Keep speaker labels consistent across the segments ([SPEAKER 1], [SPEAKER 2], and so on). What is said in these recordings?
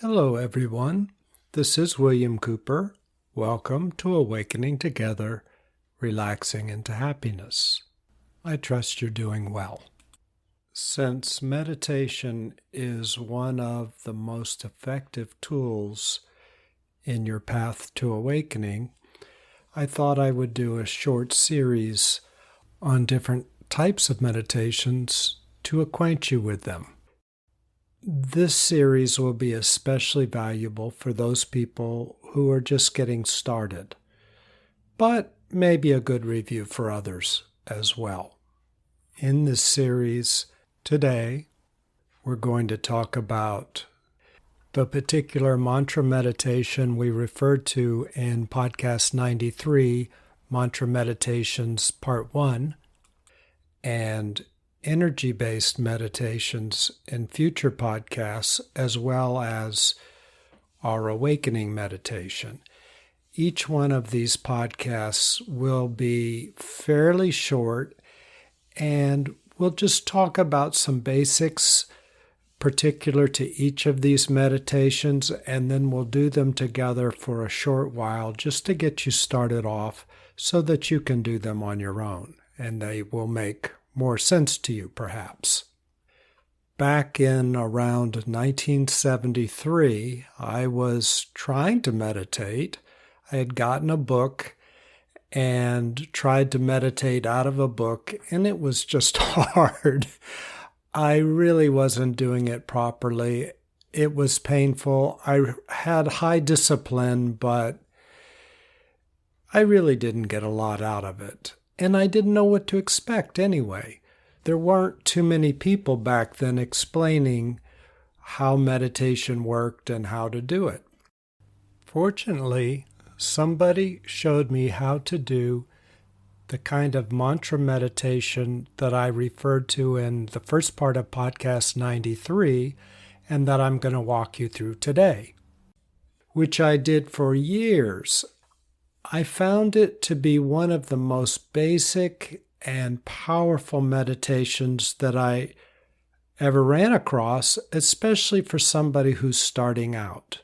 [SPEAKER 1] Hello, everyone. This is William Cooper. Welcome to Awakening Together, Relaxing into Happiness. I trust you're doing well. Since meditation is one of the most effective tools in your path to awakening, I thought I would do a short series on different types of meditations to acquaint you with them. This series will be especially valuable for those people who are just getting started, but maybe a good review for others as well. In this series today, we're going to talk about the particular mantra meditation we referred to in podcast 93, Mantra Meditations Part 1, and energy-based meditations in future podcasts, as well as our awakening meditation. Each one of these podcasts will be fairly short, and we'll just talk about some basics particular to each of these meditations, and then we'll do them together for a short while just to get you started off so that you can do them on your own, and they will make more sense to you, perhaps. Back in around 1973, I was trying to meditate. I had gotten a book and tried to meditate out of a book, and it was just hard. I really wasn't doing it properly. It was painful. I had high discipline, but I really didn't get a lot out of it. And I didn't know what to expect anyway. There weren't too many people back then explaining how meditation worked and how to do it. Fortunately, somebody showed me how to do the kind of mantra meditation that I referred to in the first part of podcast 93 and that I'm going to walk you through today, which I did for years. I found it to be one of the most basic and powerful meditations that I ever ran across, especially for somebody who's starting out.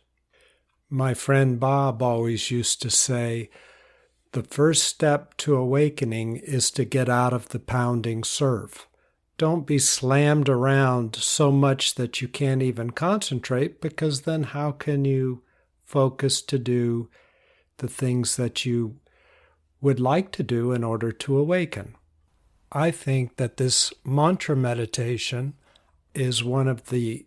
[SPEAKER 1] My friend Bob always used to say, the first step to awakening is to get out of the pounding surf. Don't be slammed around so much that you can't even concentrate, because then how can you focus to do the things that you would like to do in order to awaken? I think that this mantra meditation is one of the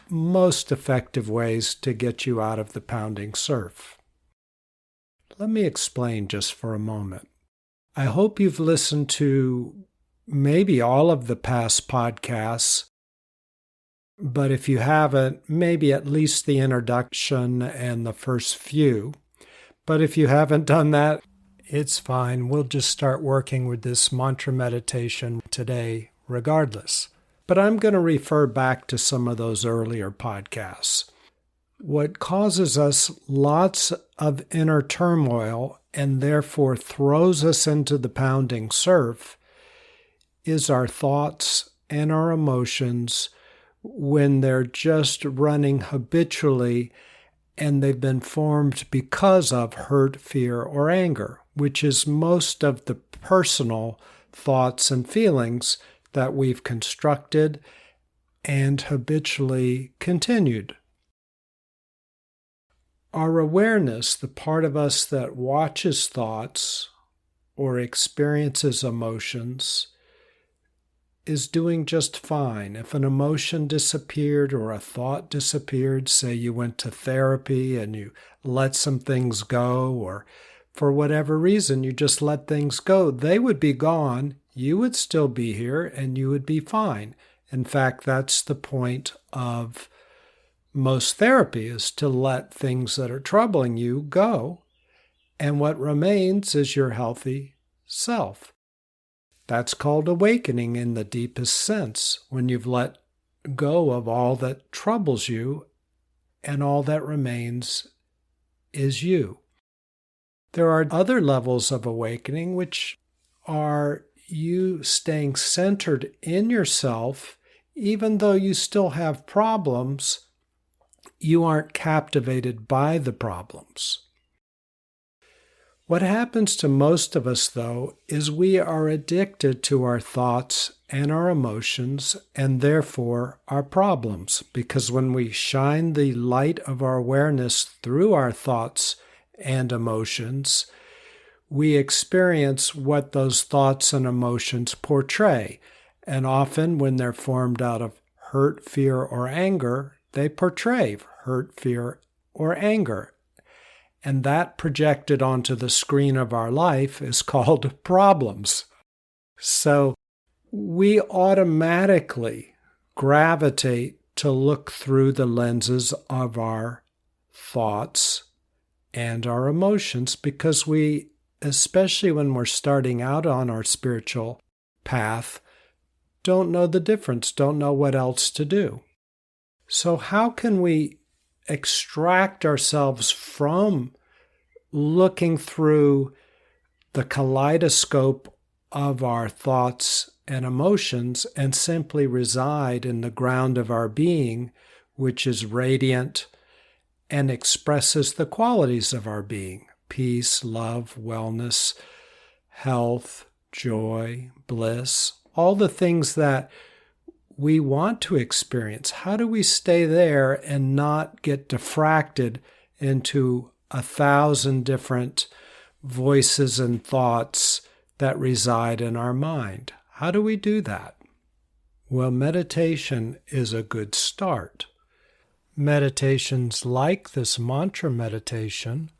[SPEAKER 1] most effective ways to get you out of the pounding surf. Let me explain just for a moment. I hope you've listened to maybe all of the past podcasts, but if you haven't, maybe at least the introduction and the first few. But if you haven't done that, it's fine. We'll just start working with this mantra meditation today regardless. But I'm going to refer back to some of those earlier podcasts. What causes us lots of inner turmoil and therefore throws us into the pounding surf is our thoughts and our emotions when they're just running habitually and they've been formed because of hurt, fear, or anger, which is most of the personal thoughts and feelings that we've constructed and habitually continued. Our awareness, the part of us that watches thoughts or experiences emotions, is doing just fine. If an emotion disappeared or a thought disappeared, say you went to therapy and you let some things go, or for whatever reason you just let things go, they would be gone, you would still be here, and you would be fine. In fact, that's the point of most therapy, is to let things that are troubling you go, and what remains is your healthy self. That's called awakening in the deepest sense, when you've let go of all that troubles you and all that remains is you. There are other levels of awakening, which are you staying centered in yourself, even though you still have problems, you aren't captivated by the problems. What happens to most of us, though, is we are addicted to our thoughts and our emotions, and therefore our problems, because when we shine the light of our awareness through our thoughts and emotions, we experience what those thoughts and emotions portray. And often when they're formed out of hurt, fear, or anger, they portray hurt, fear, or anger. And that projected onto the screen of our life is called problems. So we automatically gravitate to look through the lenses of our thoughts and our emotions because we, especially when we're starting out on our spiritual path, don't know the difference, don't know what else to do. So how can we extract ourselves from looking through the kaleidoscope of our thoughts and emotions and simply reside in the ground of our being, which is radiant and expresses the qualities of our being: peace, love, wellness, health, joy, bliss, all the things that we want to experience? How do we stay there and not get diffracted into 1,000 different voices and thoughts that reside in our mind? How do we do that? Well, meditation is a good start. Meditations like this mantra meditation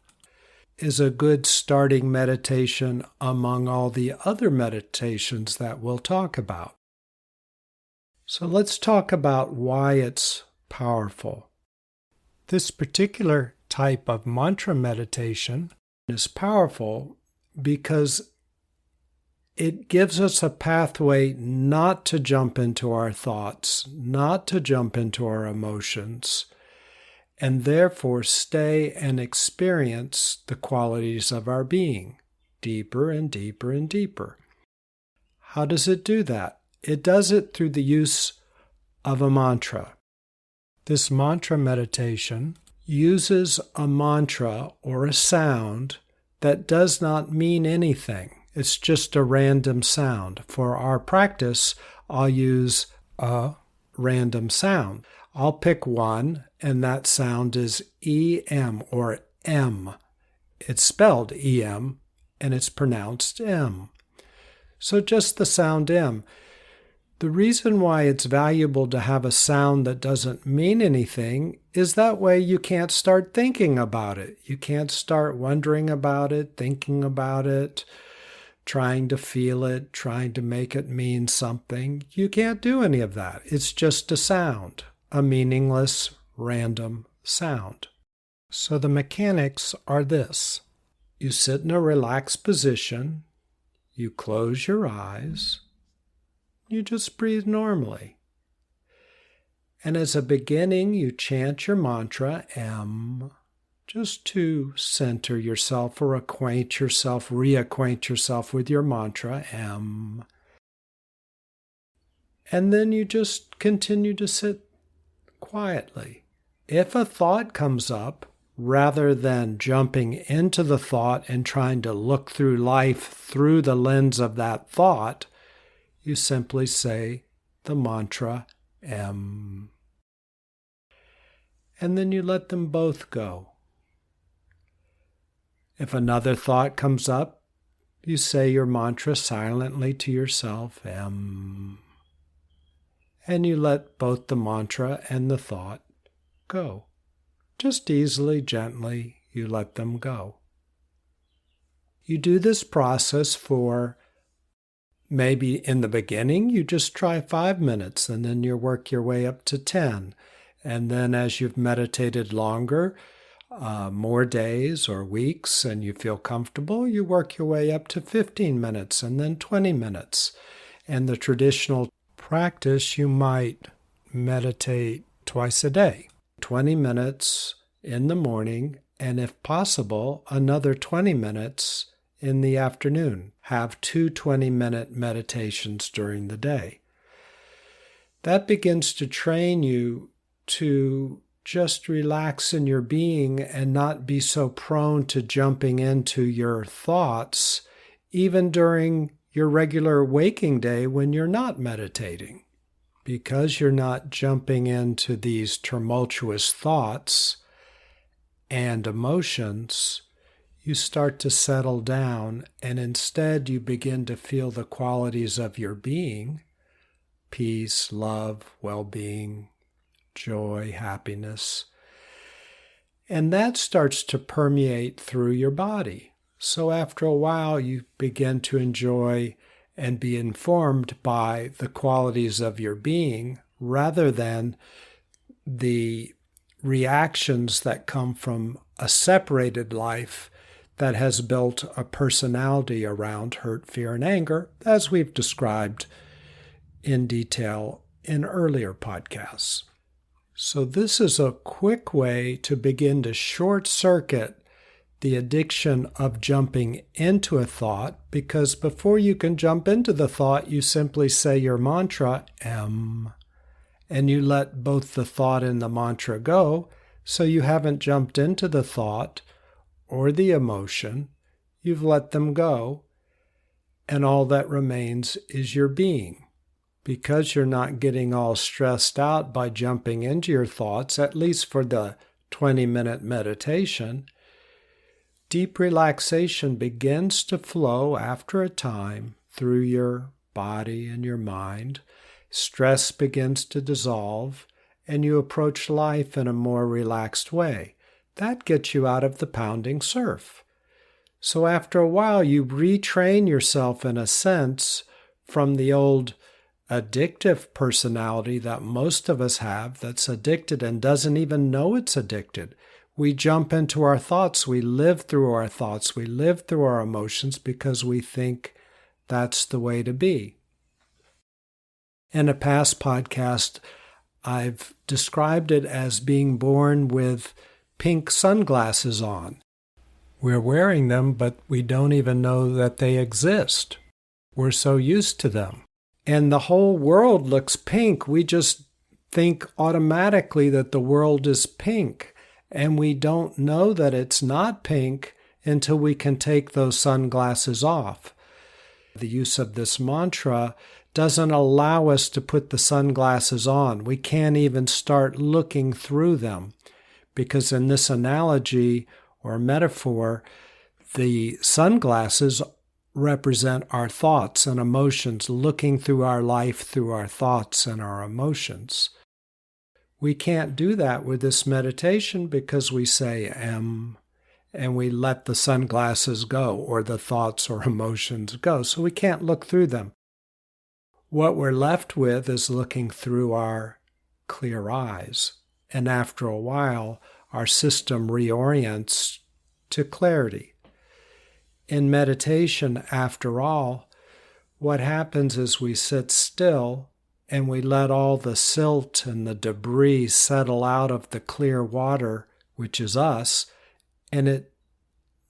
[SPEAKER 1] is a good starting meditation among all the other meditations that we'll talk about. So let's talk about why it's powerful. This particular type of mantra meditation is powerful because it gives us a pathway not to jump into our thoughts, not to jump into our emotions, and therefore stay and experience the qualities of our being deeper and deeper and deeper. How does it do that? It does it through the use of a mantra. This mantra meditation uses a mantra or a sound that does not mean anything. It's just a random sound. For our practice, I'll use a random sound. I'll pick one, and that sound is E-M or M. It's spelled E-M, and it's pronounced M. So just the sound M. The reason why it's valuable to have a sound that doesn't mean anything is that way you can't start thinking about it. You can't start wondering about it, thinking about it, trying to feel it, trying to make it mean something. You can't do any of that. It's just a sound, a meaningless, random sound. So the mechanics are this. You sit in a relaxed position, you close your eyes, you just breathe normally. And as a beginning, you chant your mantra, M, just to center yourself or reacquaint yourself with your mantra, M. And then you just continue to sit quietly. If a thought comes up, rather than jumping into the thought and trying to look through life through the lens of that thought, you simply say the mantra M. And then you let them both go. If another thought comes up, you say your mantra silently to yourself, M. And you let both the mantra and the thought go. Just easily, gently, you let them go. You do this process for maybe in the beginning, you just try 5 minutes, and then you work your way up to 10. And then as you've meditated longer, more days or weeks, and you feel comfortable, you work your way up to 15 minutes and then 20 minutes. And the traditional practice, you might meditate twice a day, 20 minutes in the morning, and if possible, another 20 minutes in the afternoon. Have 2 20-minute meditations during the day. That begins to train you to just relax in your being and not be so prone to jumping into your thoughts, even during your regular waking day when you're not meditating. Because you're not jumping into these tumultuous thoughts and emotions, you start to settle down, and instead you begin to feel the qualities of your being: peace, love, well-being, joy, happiness. And that starts to permeate through your body. So after a while, you begin to enjoy and be informed by the qualities of your being rather than the reactions that come from a separated life that has built a personality around hurt, fear, and anger, as we've described in detail in earlier podcasts. So this is a quick way to begin to short-circuit the addiction of jumping into a thought, because before you can jump into the thought, you simply say your mantra, and you let both the thought and the mantra go, so you haven't jumped into the thought or the emotion. You've let them go, and all that remains is your being. Because you're not getting all stressed out by jumping into your thoughts, at least for the 20-minute meditation, deep relaxation begins to flow after a time through your body and your mind. Stress begins to dissolve, and you approach life in a more relaxed way. That gets you out of the pounding surf. So after a while, you retrain yourself in a sense from the old addictive personality that most of us have, that's addicted and doesn't even know it's addicted. We jump into our thoughts, we live through our thoughts, we live through our emotions because we think that's the way to be. In a past podcast, I've described it as being born with pink sunglasses on. We're wearing them, but we don't even know that they exist. We're so used to them. And the whole world looks pink. We just think automatically that the world is pink. And we don't know that it's not pink until we can take those sunglasses off. The use of this mantra doesn't allow us to put the sunglasses on. We can't even start looking through them. Because in this analogy or metaphor, the sunglasses represent our thoughts and emotions, looking through our life through our thoughts and our emotions. We can't do that with this meditation because we say and we let the sunglasses go, or the thoughts or emotions go, so we can't look through them. What we're left with is looking through our clear eyes, and after a while, our system reorients to clarity. In meditation, after all, what happens is we sit still and we let all the silt and the debris settle out of the clear water, which is us, and it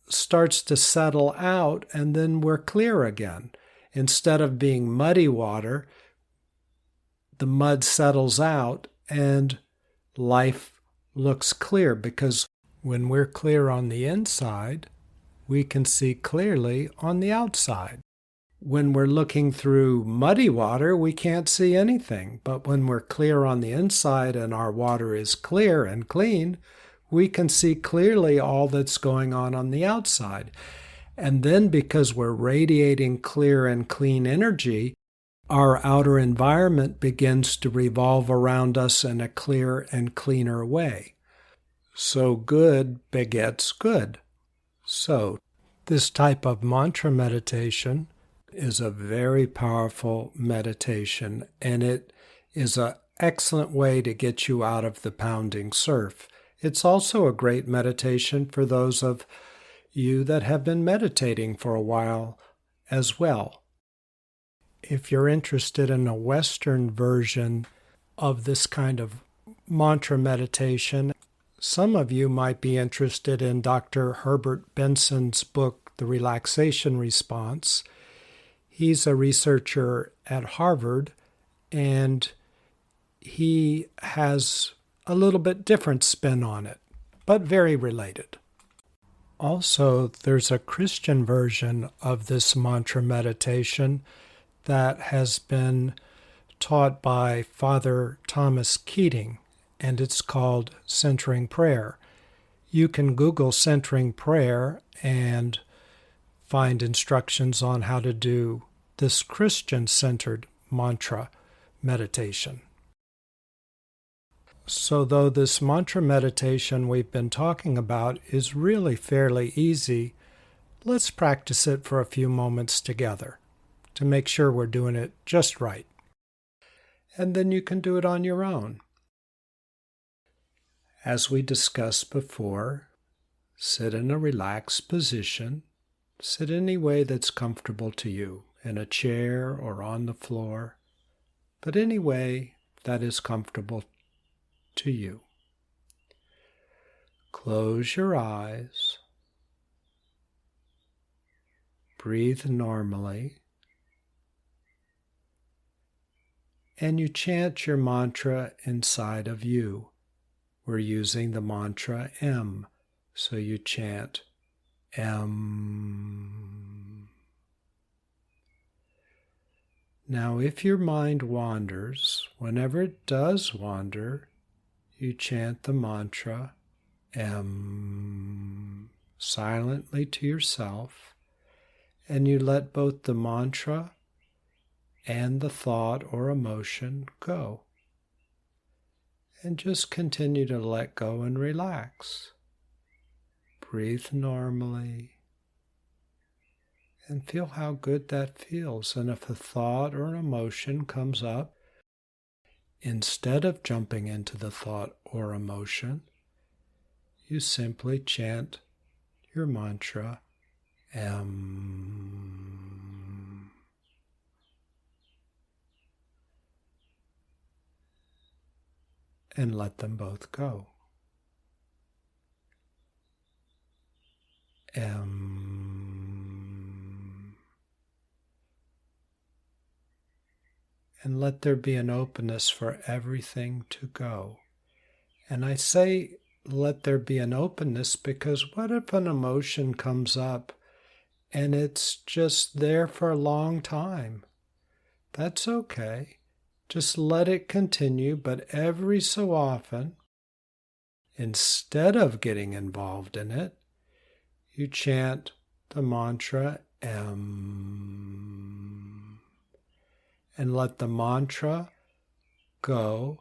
[SPEAKER 1] starts to settle out, and then we're clear again. Instead of being muddy water, the mud settles out and life looks clear, because when we're clear on the inside, we can see clearly on the outside. When we're looking through muddy water, we can't see anything. But when we're clear on the inside and our water is clear and clean, we can see clearly all that's going on the outside. And then because we're radiating clear and clean energy, our outer environment begins to revolve around us in a clear and cleaner way. So good begets good. So this type of mantra meditation is a very powerful meditation, and it is an excellent way to get you out of the pounding surf. It's also a great meditation for those of you that have been meditating for a while as well. If you're interested in a Western version of this kind of mantra meditation, some of you might be interested in Dr. Herbert Benson's book, The Relaxation Response. He's a researcher at Harvard, and he has a little bit different spin on it, but very related. Also, there's a Christian version of this mantra meditation that has been taught by Father Thomas Keating, and it's called Centering Prayer. You can Google Centering Prayer and find instructions on how to do this Christian-centered mantra meditation. So though this mantra meditation we've been talking about is really fairly easy, let's practice it for a few moments together to make sure we're doing it just right. And then you can do it on your own. As we discussed before, sit in a relaxed position. Sit any way that's comfortable to you, in a chair or on the floor, but any way that is comfortable to you. Close your eyes. Breathe normally. And you chant your mantra inside of you. We're using the mantra M, so you chant M. Now, if your mind wanders, whenever it does wander, you chant the mantra M silently to yourself, and you let both the mantra and the thought or emotion go. And just continue to let go and relax. Breathe normally. And feel how good that feels. And if a thought or an emotion comes up, instead of jumping into the thought or emotion, you simply chant your mantra, M. And let them both go. M. And let there be an openness for everything to go. And I say let there be an openness because what if an emotion comes up and it's just there for a long time? That's okay. Just let it continue, but every so often, instead of getting involved in it, you chant the mantra M. And let the mantra go,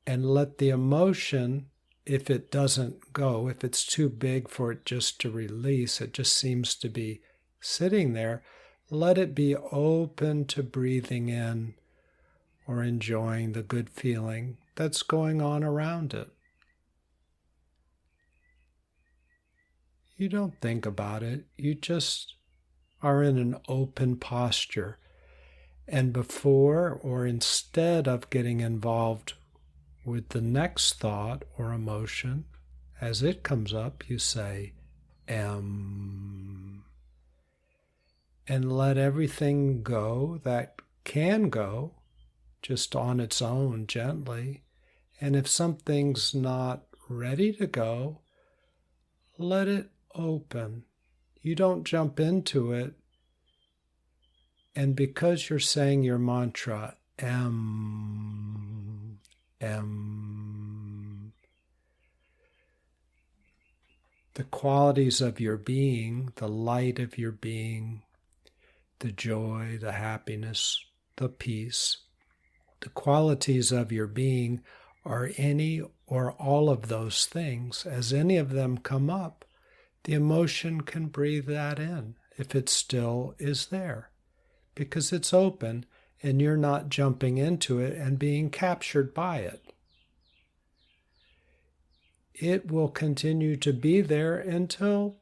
[SPEAKER 1] and let the emotion, if it doesn't go, if it's too big for it just to release, it just seems to be sitting there, let it be open to breathing in or enjoying the good feeling that's going on around it. You don't think about it, you just are in an open posture. And before or instead of getting involved with the next thought or emotion, as it comes up, you say, M. And let everything go that can go, just on its own gently. And if something's not ready to go, let it open. You don't jump into it. And because you're saying your mantra, M, M, the qualities of your being, the light of your being, the joy, the happiness, the peace, the qualities of your being are any or all of those things. As any of them come up, the emotion can breathe that in if it still is there, because it's open and you're not jumping into it and being captured by it. It will continue to be there until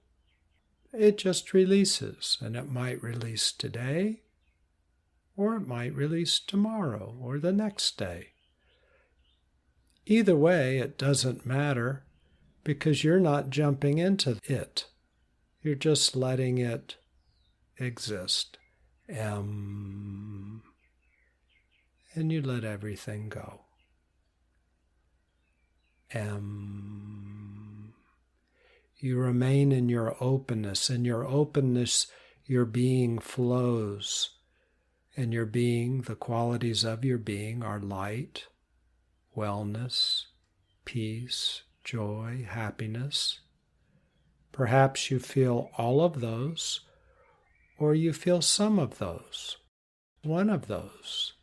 [SPEAKER 1] it just releases, and it might release today, or it might release tomorrow or the next day. Either way, it doesn't matter because you're not jumping into it. You're just letting it exist. And you let everything go. M. You remain in your openness. In your openness, your being flows. And your being, the qualities of your being are light, wellness, peace, joy, happiness. Perhaps you feel all of those, or you feel some of those, one of those.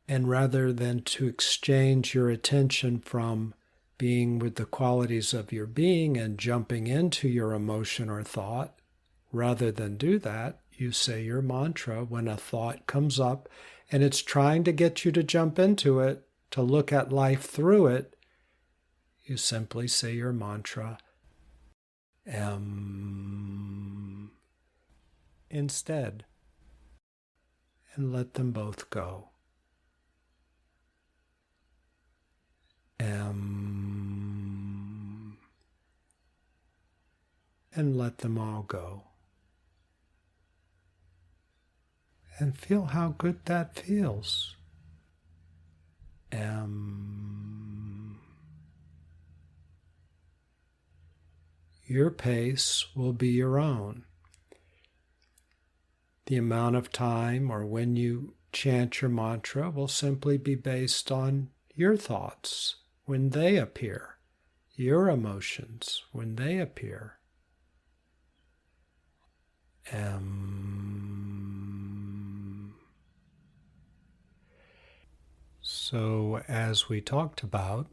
[SPEAKER 1] And rather than to exchange your attention from being with the qualities of your being and jumping into your emotion or thought, rather than do that, you say your mantra when a thought comes up and it's trying to get you to jump into it, to look at life through it. You simply say your mantra instead, and let them both go. And let them all go. And feel how good that feels. Your pace will be your own. The amount of time or when you chant your mantra will simply be based on your thoughts when they appear, your emotions when they appear. So, as we talked about,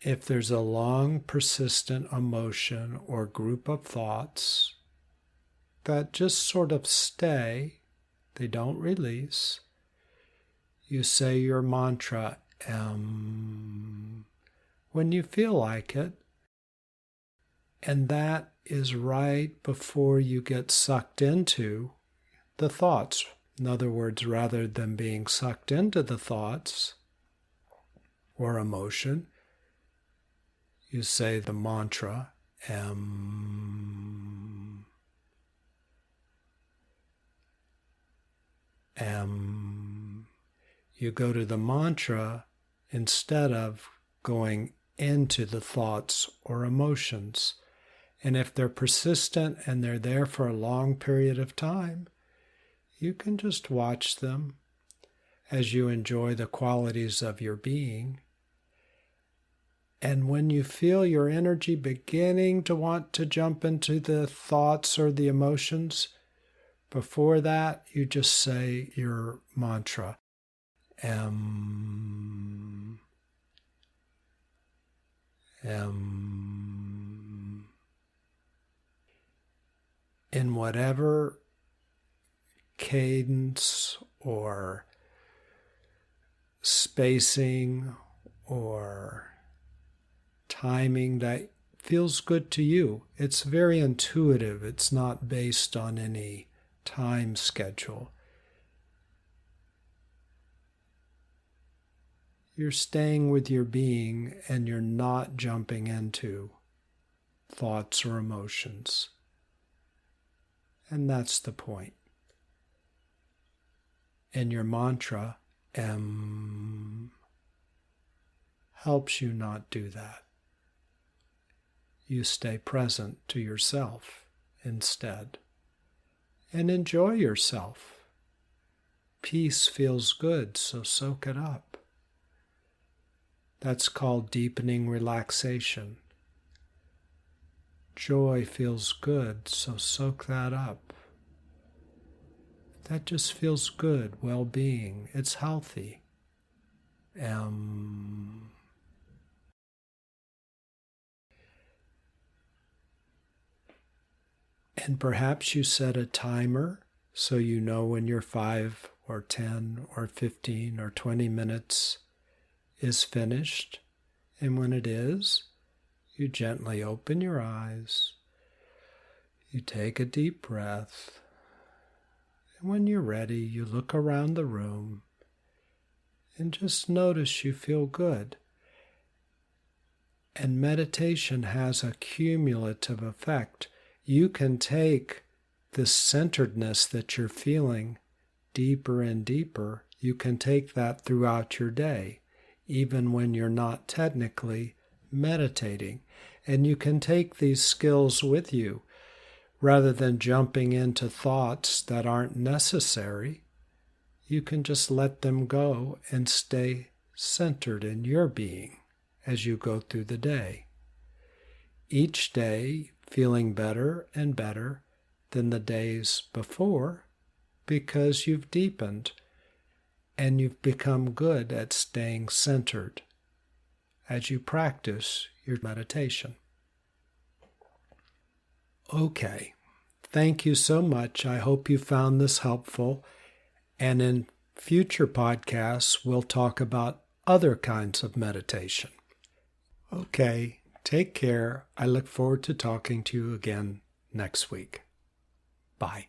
[SPEAKER 1] if there's a long, persistent emotion or group of thoughts that just sort of stay, they don't release, you say your mantra, when you feel like it, and that is right before you get sucked into the thoughts. In other words, rather than being sucked into the thoughts or emotion, you say the mantra, You go to the mantra instead of going into the thoughts or emotions. And if they're persistent and they're there for a long period of time, you can just watch them as you enjoy the qualities of your being. And when you feel your energy beginning to want to jump into the thoughts or the emotions, before that, you just say your mantra, In whatever cadence or spacing or timing that feels good to you. It's very intuitive. It's not based on any time schedule. You're staying with your being and you're not jumping into thoughts or emotions. And that's the point. And your mantra, helps you not do that. You stay present to yourself instead. And enjoy yourself. Peace feels good, so soak it up. That's called deepening relaxation. Joy feels good, so soak that up. That just feels good, well-being. It's healthy. And perhaps you set a timer so you know when your 5 or 10 or 15 or 20 minutes is finished. And when it is, you gently open your eyes. You take a deep breath. And when you're ready, you look around the room and just notice you feel good. And meditation has a cumulative effect. You can take this centeredness that you're feeling deeper and deeper. You can take that throughout your day. even when you're not technically meditating. And you can take these skills with you rather than jumping into thoughts that aren't necessary. You can just let them go and stay centered in your being as you go through the day. Each day feeling better and better than the days before because you've deepened and you've become good at staying centered as you practice your meditation. Okay, thank you so much. I hope you found this helpful. And in future podcasts, we'll talk about other kinds of meditation. Okay, take care. I look forward to talking to you again next week. Bye.